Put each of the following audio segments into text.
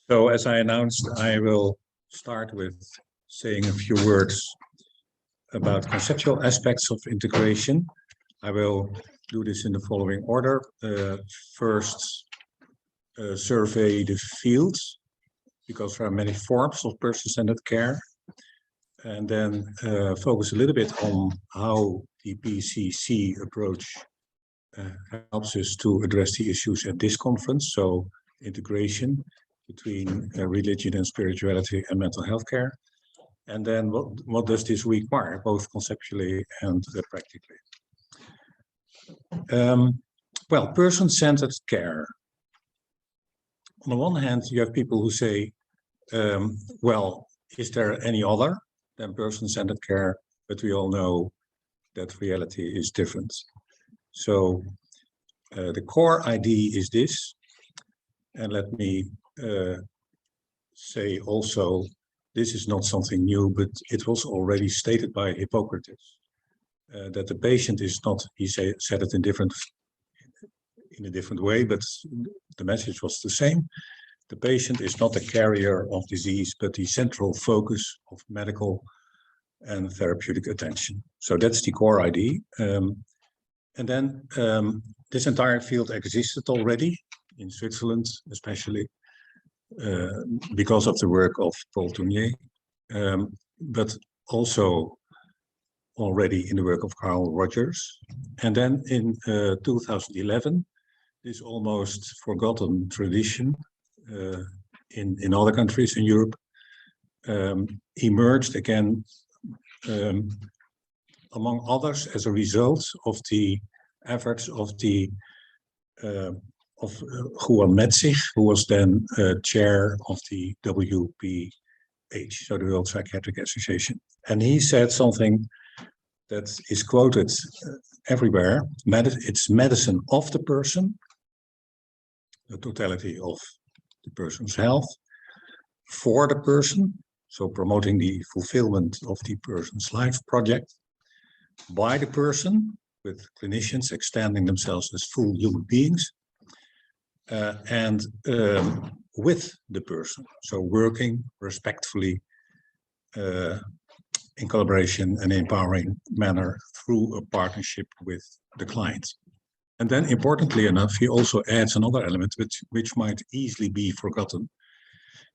So as I announced, I will start with saying a few words about conceptual aspects of integration. I will do this in the following order. First, survey the fields, because there are many forms of person-centered care. And then focus a little bit on how the PCC approach helps us to address the issues at this conference. So integration between religion and spirituality and mental health care. And then what does this require, both conceptually and practically? Well, person-centered care. On the one hand, you have people who say, well, is there any other than person-centered care? But we all know that reality is different. So the core idea is this. And let me say also, this is not something new, but it was already stated by Hippocrates that the patient is not, he said it in a different way, but the message was the same. The patient is not a carrier of disease, but the central focus of medical and therapeutic attention. So that's the core idea. And then this entire field existed already in Switzerland, especially because of the work of Paul Tournier, but also already in the work of Carl Rogers. And then in 2011, this almost forgotten tradition in other countries in Europe emerged again, among others, as a result of the efforts of the Juan Metzig, who was then chair of the WPH, so the World Psychiatric Association. And he said something that is quoted everywhere. It's medicine of the person, the totality of the person's health, for the person, so promoting the fulfillment of the person's life project, by the person, with clinicians extending themselves as full human beings, and with the person, so working respectfully in collaboration and empowering manner through a partnership with the client. And then, importantly enough, he also adds another element which might easily be forgotten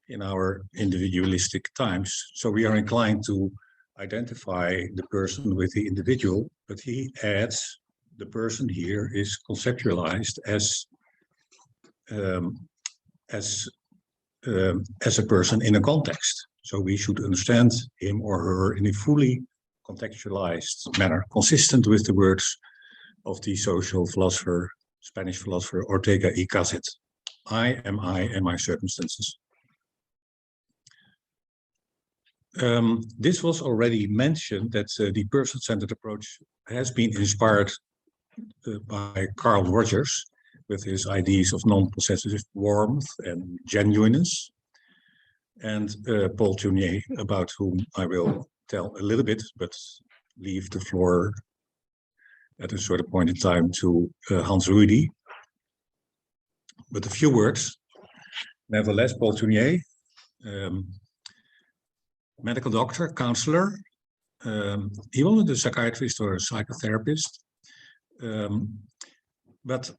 in our individualistic times. So we are inclined to identify the person with the individual, but he adds the person here is conceptualized as a person in a context. So we should understand him or her in a fully contextualized manner, consistent with the words of the social philosopher, Spanish philosopher Ortega y Gasset. I am I and my circumstances. This was already mentioned that the person-centered approach has been inspired by Carl Rogers with his ideas of non-possessive warmth and genuineness, and Paul Tournier, about whom I will tell a little bit, but leave the floor at a certain point in time to Hans Rudy. But a few words. Nevertheless, Paul Tournier, medical doctor, counselor. He wasn't a psychiatrist or a psychotherapist, but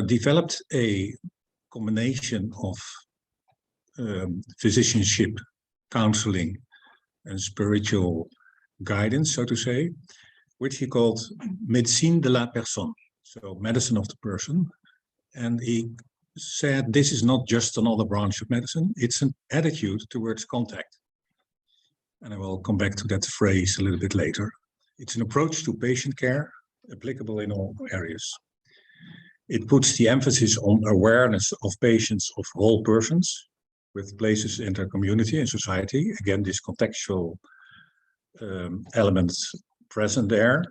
developed a combination of physicianship, counseling, and spiritual guidance, so to say, which he called médecine de la personne, so medicine of the person. And he said this is not just another branch of medicine, it's an attitude towards contact. And I will come back to that phrase a little bit later. It's an approach to patient care, applicable in all areas. It puts the emphasis on awareness of patients of whole persons, with places in their community and society. Again, this contextual element present there.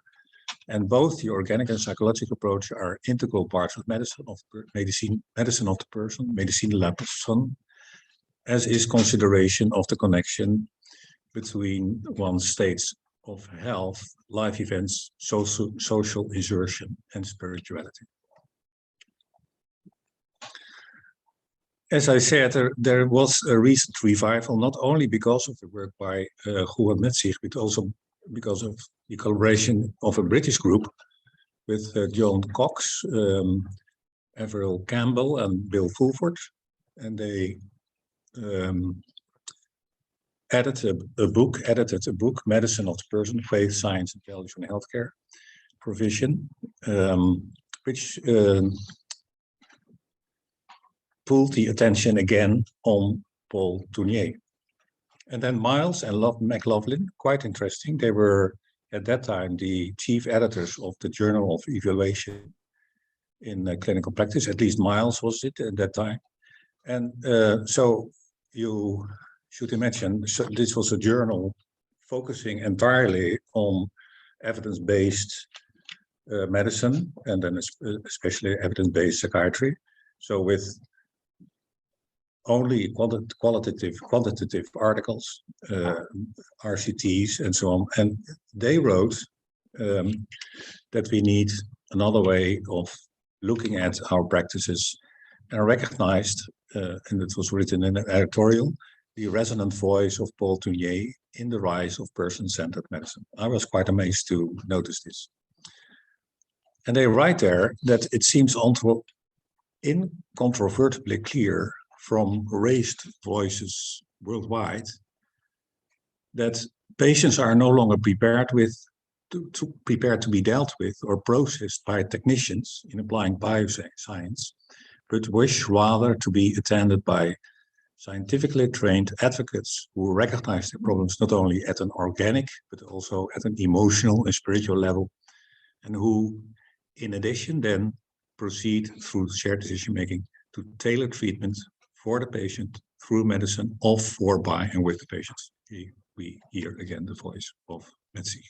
And both the organic and psychological approach are integral parts of medicine of the person, médecine de la personne, as is consideration of the connection between one's states of health, life events, social insertion, and spirituality. as I said, there was a recent revival, not only because of the work by Gerrit Glas, but also because of the collaboration of a British group with John Cox, Avril Campbell, and Bill Fulford. And they edited a book, Medicine of the Person, Faith, Science, and Values in Healthcare Provision, which pulled the attention again on Paul Tournier. And then Miles and McLaughlin, quite interesting. They were at that time the chief editors of the Journal of Evaluation in Clinical Practice. At least Miles was it at that time. And so you should imagine, so this was a journal focusing entirely on evidence-based medicine, and then especially evidence-based psychiatry. So with only quantitative articles, RCTs, and so on. And they wrote that we need another way of looking at our practices, and recognized, and it was written in an editorial, the resonant voice of Paul Tournier in the rise of person-centered medicine. I was quite amazed to notice this. And they write there that it seems incontrovertibly clear from raised voices worldwide that patients are no longer prepared to be dealt with or processed by technicians in applying bioscience, but wish rather to be attended by scientifically trained advocates who recognize their problems not only at an organic, but also at an emotional and spiritual level, and who, in addition, then proceed through shared decision-making to tailor treatment for the patient through medicine, of, for, by, and with the patients. We hear again the voice of Metzi.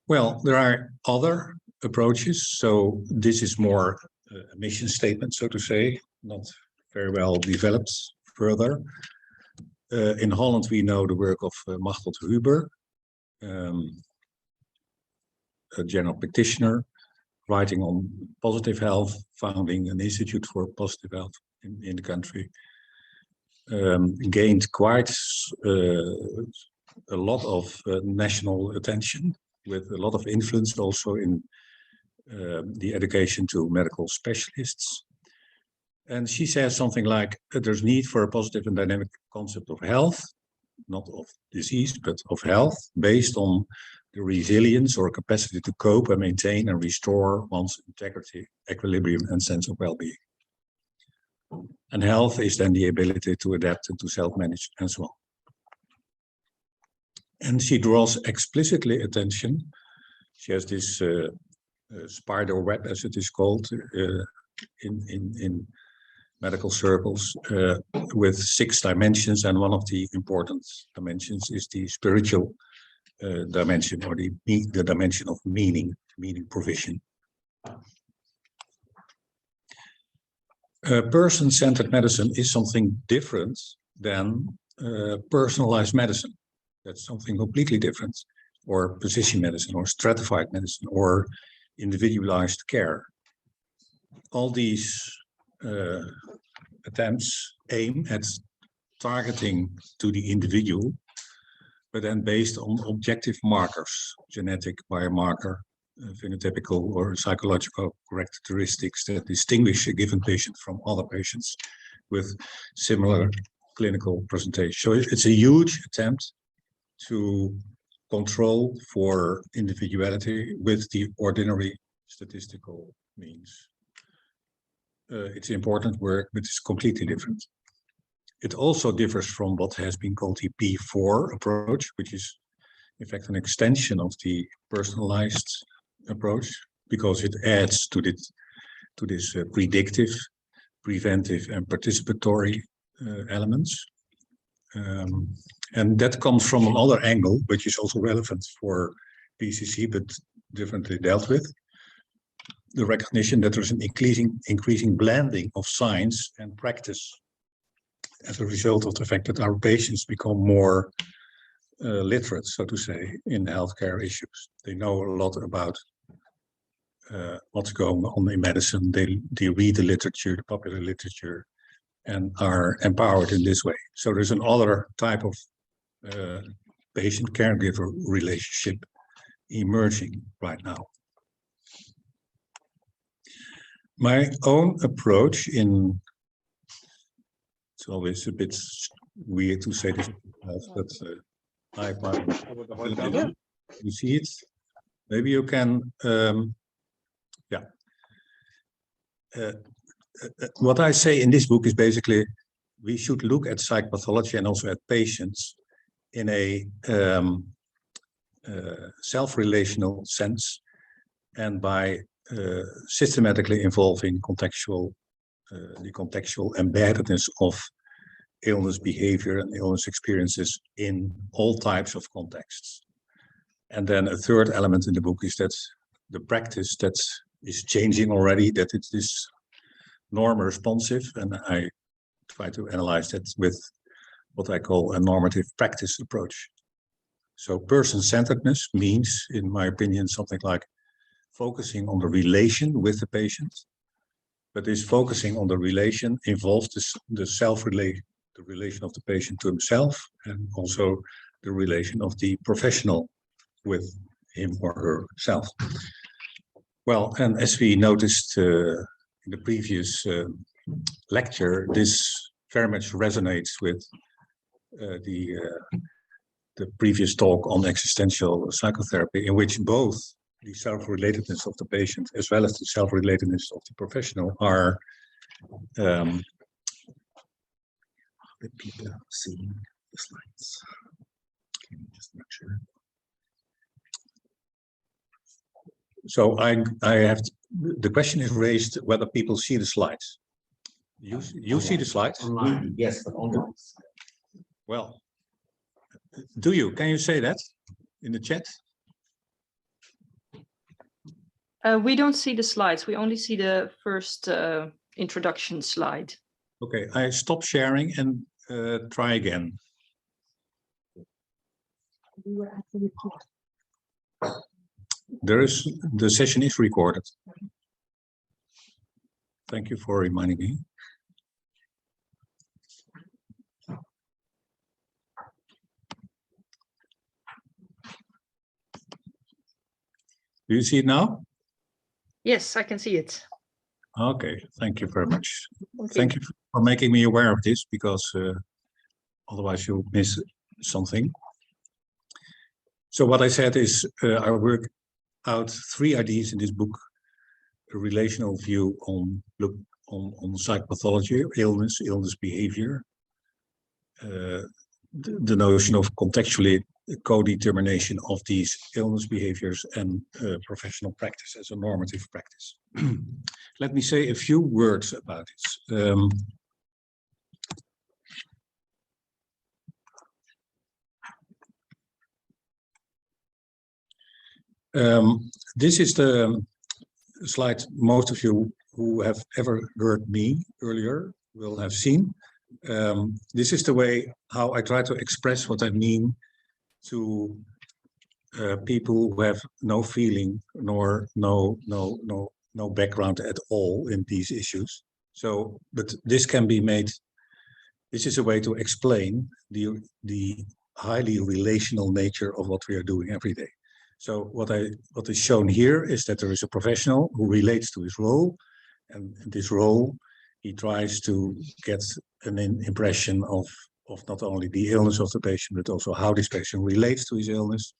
Well, there are other approaches. So this is more a mission statement, so to say, not very well developed further. In Holland, we know the work of Machteld Huber, a general practitioner, writing on positive health, founding an institute for positive health in the country. Gained quite a lot of national attention, with a lot of influence also in the education to medical specialists. And she says something like, there's need for a positive and dynamic concept of health, not of disease, but of health, based on the resilience or capacity to cope and maintain and restore one's integrity, equilibrium, and sense of well-being. And health is then the ability to adapt and to self-manage and so on. And she draws explicitly attention. She has this spider web, as it is called, in medical circles, with 6 dimensions, and one of the important dimensions is the spiritual dimension, or the dimension of meaning provision. Person-centered medicine is something different than personalized medicine. That's something completely different, or precision medicine, or stratified medicine, or individualized care. All these attempts aim at targeting to the individual, but then based on objective markers, genetic, biomarker, phenotypical or psychological characteristics that distinguish a given patient from other patients with similar clinical presentation. So it's a huge attempt to control for individuality with the ordinary statistical means. It's important work, but it's completely different. It also differs from what has been called the P4 approach, which is in fact an extension of the personalized approach, because it adds to this predictive, preventive, and participatory elements. And that comes from another angle, which is also relevant for PCC, but differently dealt with. The recognition that there's an increasing blending of science and practice as a result of the fact that our patients become more literate, so to say, in healthcare issues. They know a lot about what's going on in medicine. They read the literature, the popular literature, and are empowered in this way. So there's another type of patient-caregiver relationship emerging right now. My own approach in, it's always a bit weird to say this, but you see it? Maybe you can, what I say in this book is basically, we should look at psychopathology and also at patients in a self-relational sense, and by systematically involving the contextual embeddedness of illness behavior and illness experiences in all types of contexts. And then a third element in the book is that the practice that is changing already, that it is norm responsive, and I try to analyze that with what I call a normative practice approach. So person-centeredness means, in my opinion, something like focusing on the relation with the patient, but this focusing on the relation involves the relation of the patient to himself, and also the relation of the professional with him or herself. Well, and as we noticed in the previous lecture, this very much resonates with the previous talk on existential psychotherapy, in which both the self-relatedness of the patient as well as the self-relatedness of the professional are the people seeing the slides. Can you just make sure? So I have the question is raised whether people see the slides. You see the slides? Online, yes, but online. Well, do you? Can you say that in the chat? We don't see the slides. We only see the first introduction slide. Okay, I stop sharing and try again. The session is recorded. Thank you for reminding me. Do you see it now? Yes, I can see it. Okay, thank you very much. Okay. Thank you for making me aware of this, because otherwise you'll miss something. So what I said is I work out 3 ideas in this book: a relational view on psychopathology, illness behavior, the notion of contextually co-determination of these illness behaviors, and professional practice as a normative practice. Let me say a few words about it. This is the slide most of you who have ever heard me earlier will have seen. This is the way how I try to express what I mean to people who have no feeling nor no background at all in these issues. So, but this can be made. This is a way to explain the highly relational nature of what we are doing every day. So what is shown here is that there is a professional who relates to his role, and this role he tries to get an impression of not only the illness of the patient, but also how this patient relates to his illness,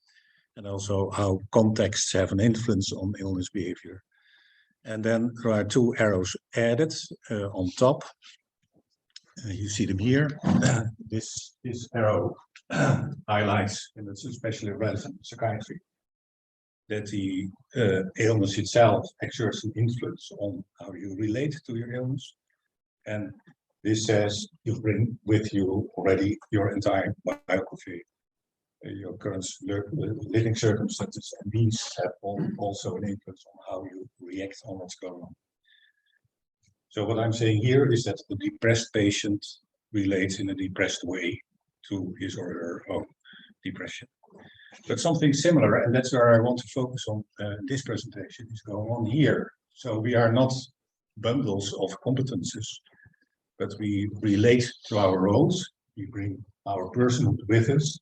and also how contexts have an influence on illness behavior. And then there are 2 arrows added on top. You see them here. This arrow highlights, and it's especially relevant in psychiatry, that the illness itself exerts an influence on how you relate to your illness. And this says you bring with you already your entire biography, your current living circumstances, and these have also an influence on how you react on what's going on. So what I'm saying here is that the depressed patient relates in a depressed way to his or her own depression. But something similar, and that's where I want to focus on this presentation, is going on here. So we are not bundles of competences, but we relate to our roles. We bring our person with us.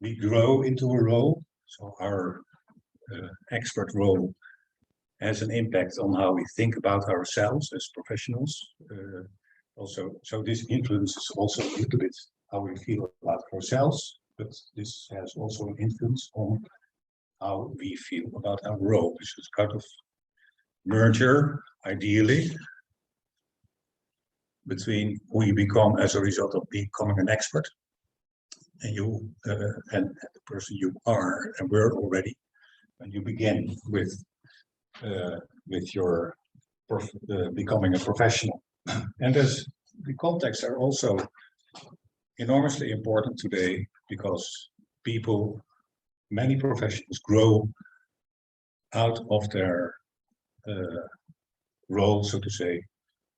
We grow into a role. So our expert role has an impact on how we think about ourselves as professionals. Also, so this influences also a little bit how we feel about ourselves, but this has also an influence on how we feel about our role. This is kind of merger, ideally, between who you become as a result of becoming an expert and you and the person you are and were already when you begin with your becoming a professional. And as the contexts are also enormously important today because many professionals grow out of their role, so to say,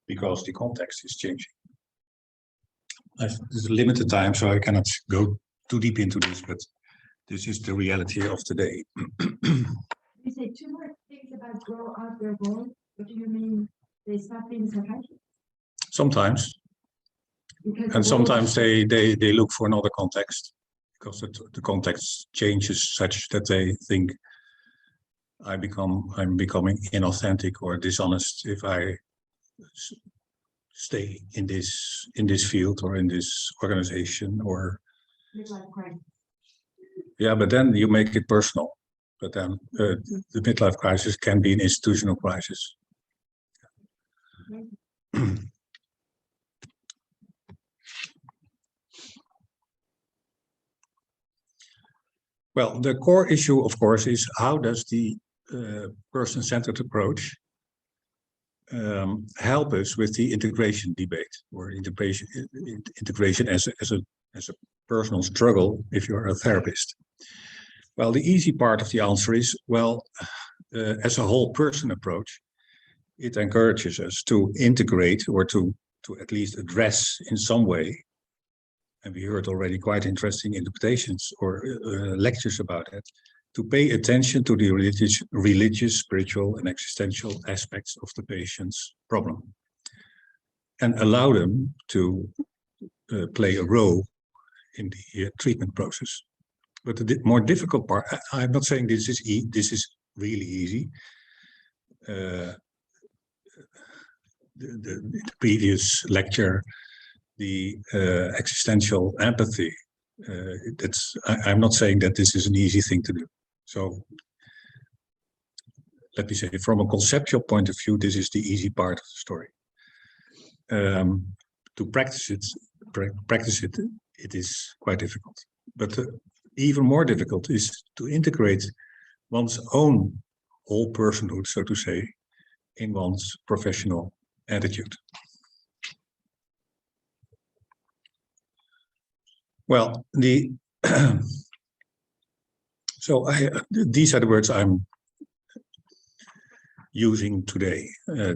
because the context is changing. There's a limited time, so I cannot go too deep into this, but this is the reality of today. You say two more things about grow out their role. What do you mean? They stop being psychiatrists? Sometimes. And sometimes they look for another context because the context changes such that they think I'm becoming inauthentic or dishonest if I stay in this field or in this organization or Midlife crisis. Yeah, but then you make it personal. But then the midlife crisis can be an institutional crisis. Well, the core issue, of course, is how does the person-centered approach help us with the integration debate, or integration as a personal struggle if you're a therapist? Well, the easy part of the answer is, well, as a whole person approach, it encourages us to integrate or to at least address in some way, and we heard already quite interesting interpretations or lectures about it, to pay attention to the religious, spiritual, and existential aspects of the patient's problem, and allow them to play a role in the treatment process. But the more difficult part, I'm not saying this is really easy. The previous lecture, the existential empathy, I'm not saying that this is an easy thing to do. So let me say, from a conceptual point of view, this is the easy part of the story. To practice it, it is quite difficult. But even more difficult is to integrate one's own whole personhood, so to say, in one's professional attitude. Well, these are the words I'm using today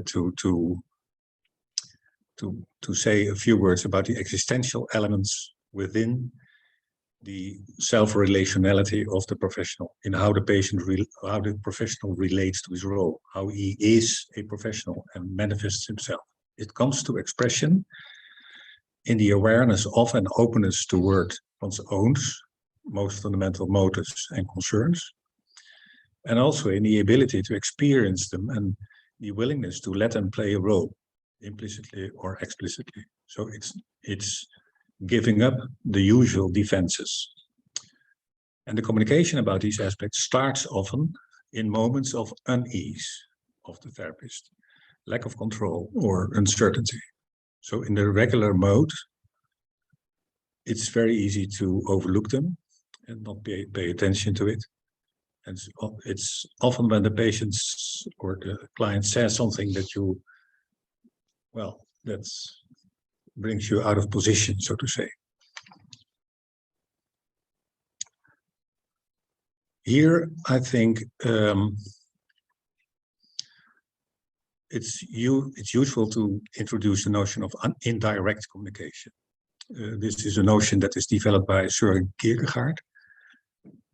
to say a few words about the existential elements within the self-relationality of the professional, in how the professional relates to his role, how he is a professional and manifests himself. It comes to expression in the awareness of and openness toward one's own most fundamental motives and concerns, and also in the ability to experience them and the willingness to let them play a role, implicitly or explicitly. So it's giving up the usual defenses. And the communication about these aspects starts often in moments of unease of the therapist, lack of control or uncertainty. So in the regular mode, it's very easy to overlook them and not pay attention to it. And it's often when the patient or the client says something that that brings you out of position, so to say. Here, I think it's useful to introduce the notion of indirect communication. This is a notion that is developed by Gerrit Glas,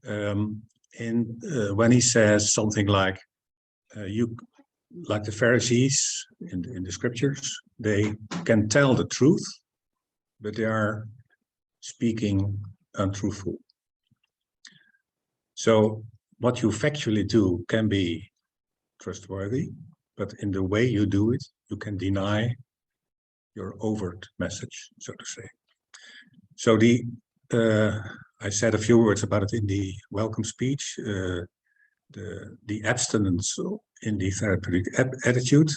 when he says something like, like the Pharisees in the scriptures, they can tell the truth, but they are speaking untruthful. So what you factually do can be trustworthy, but in the way you do it, you can deny your overt message, so to say. So I said a few words about it in the welcome speech. The abstinence in the therapeutic attitude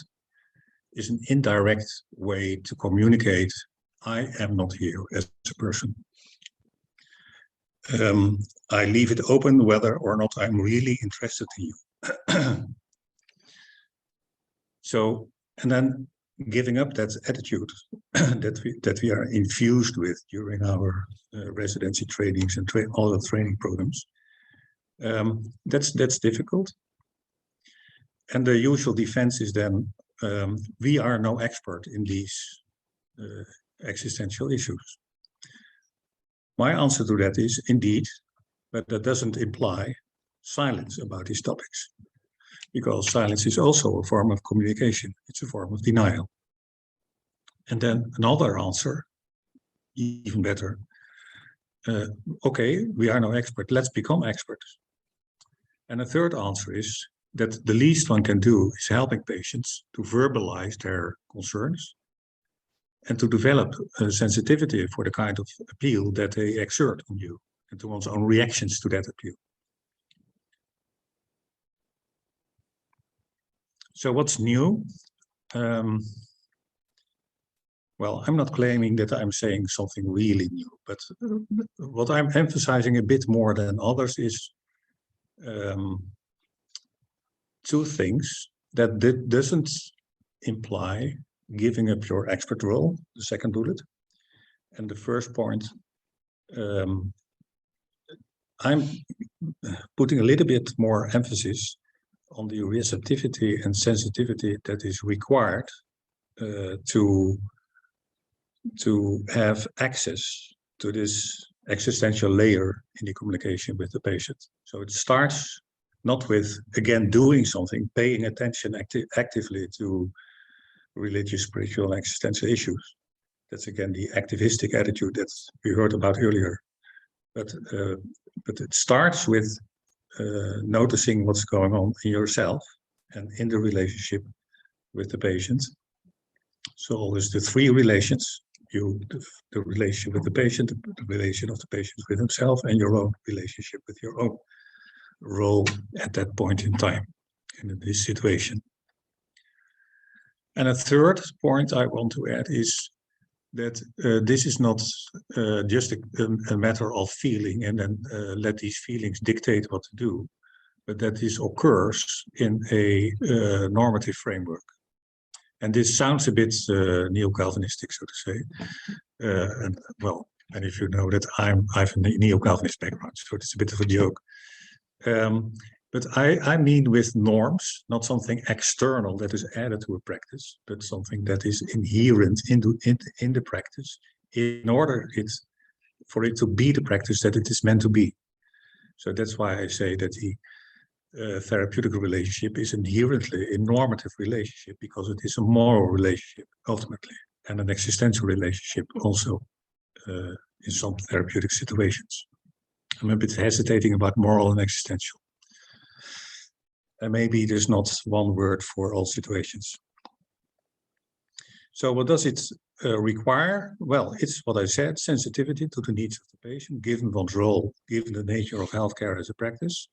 is an indirect way to communicate, I am not here as a person. I leave it open whether or not I'm really interested in you. So, and then giving up that attitude that we are infused with during our residency trainings and all the training programs, that's difficult. And the usual defense is then, we are no expert in these existential issues. My answer to that is indeed, but that doesn't imply silence about these topics, because silence is also a form of communication. It's a form of denial. And then another answer, even better, okay, we are no expert, let's become experts. And a third answer is that the least one can do is helping patients to verbalize their concerns and to develop a sensitivity for the kind of appeal that they exert on you and to one's own reactions to that appeal. So what's new? Well, I'm not claiming that I'm saying something really new, but what I'm emphasizing a bit more than others is two things that doesn't imply giving up your expert role, the second bullet. And the first point, I'm putting a little bit more emphasis on the receptivity and sensitivity that is required to have access to this existential layer in the communication with the patient. So it starts not with, again, doing something, paying attention actively to religious, spiritual, existential issues. That's again the activistic attitude that we heard about earlier. But it starts with noticing what's going on in yourself and in the relationship with the patient. So there's the three relations: the relationship with the patient, the relation of the patient with himself, and your own relationship with your own role at that point in time in this situation. And a third point I want to add is that this is not just a matter of feeling and then let these feelings dictate what to do, but that this occurs in a normative framework. And this sounds a bit neo-Calvinistic, so to say. And well, and if you know that I have a neo-Calvinist background, so it's a bit of a joke. But I mean with norms, not something external that is added to a practice, but something that is inherent in the practice in order for it to be the practice that it is meant to be. So that's why I say that the therapeutic relationship is inherently a normative relationship, because it is a moral relationship ultimately, and an existential relationship also in some therapeutic situations. I'm a bit hesitating about moral and existential. And maybe there's not one word for all situations. So what does it require? Well, it's what I said, sensitivity to the needs of the patient, given one's role, given the nature of healthcare as a practice,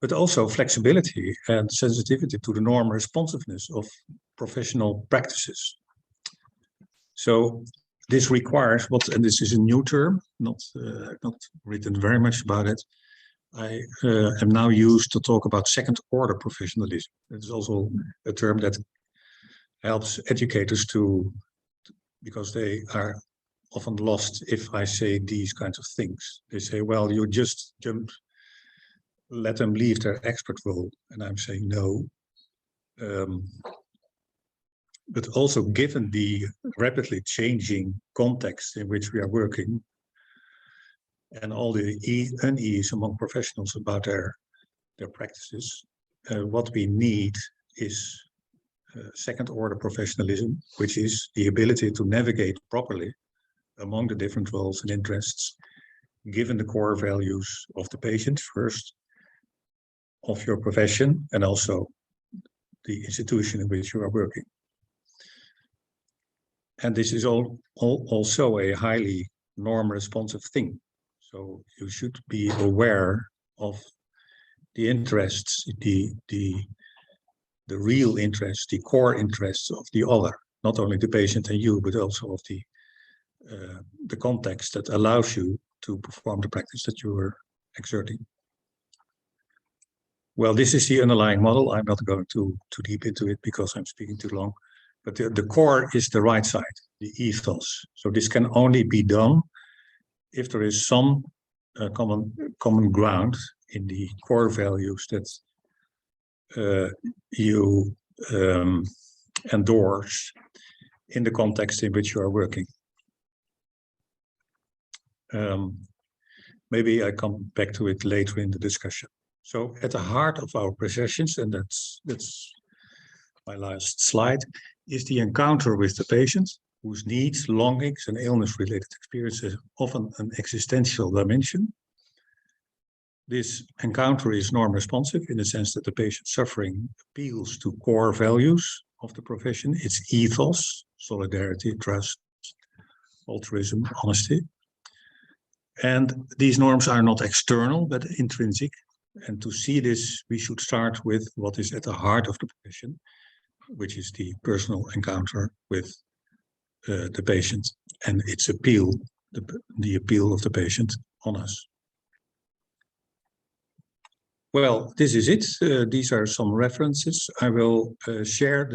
but also flexibility and sensitivity to the norm responsiveness of professional practices. So this requires and this is a new term, not written very much about it. I am now used to talk about second-order professionalism. It's also a term that helps educators because they are often lost if I say these kinds of things. They say, well, you just let them leave their expert role. And I'm saying no. But also given the rapidly changing context in which we are working, and all the unease among professionals about their practices, what we need is second order professionalism, which is the ability to navigate properly among the different roles and interests, given the core values of the patient first, of your profession, and also the institution in which you are working. And this is also a highly norm-responsive thing. So you should be aware of the interests, the real interests, the core interests of the other, not only the patient and you, but also of the context that allows you to perform the practice that you are exerting. Well, this is the underlying model. I'm not going too deep into it because I'm speaking too long. But the core is the right side, the ethos. So this can only be done if there is some common ground in the core values that you endorse in the context in which you are working. Maybe I come back to it later in the discussion. So at the heart of our professions, and that's my last slide, is the encounter with the patient, whose needs, longings, and illness-related experiences often an existential dimension. This encounter is norm-responsive in the sense that the patient suffering appeals to core values of the profession, its ethos, solidarity, trust, altruism, honesty. And these norms are not external, but intrinsic. And to see this, we should start with what is at the heart of the profession, which is the personal encounter with the patient and its appeal, the appeal of the patient on us. Well, this is it. These are some references. I will share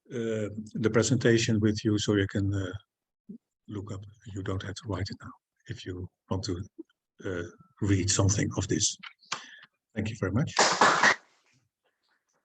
the presentation with you so you can look up. You don't have to write it now if you want to read something of this. Thank you very much.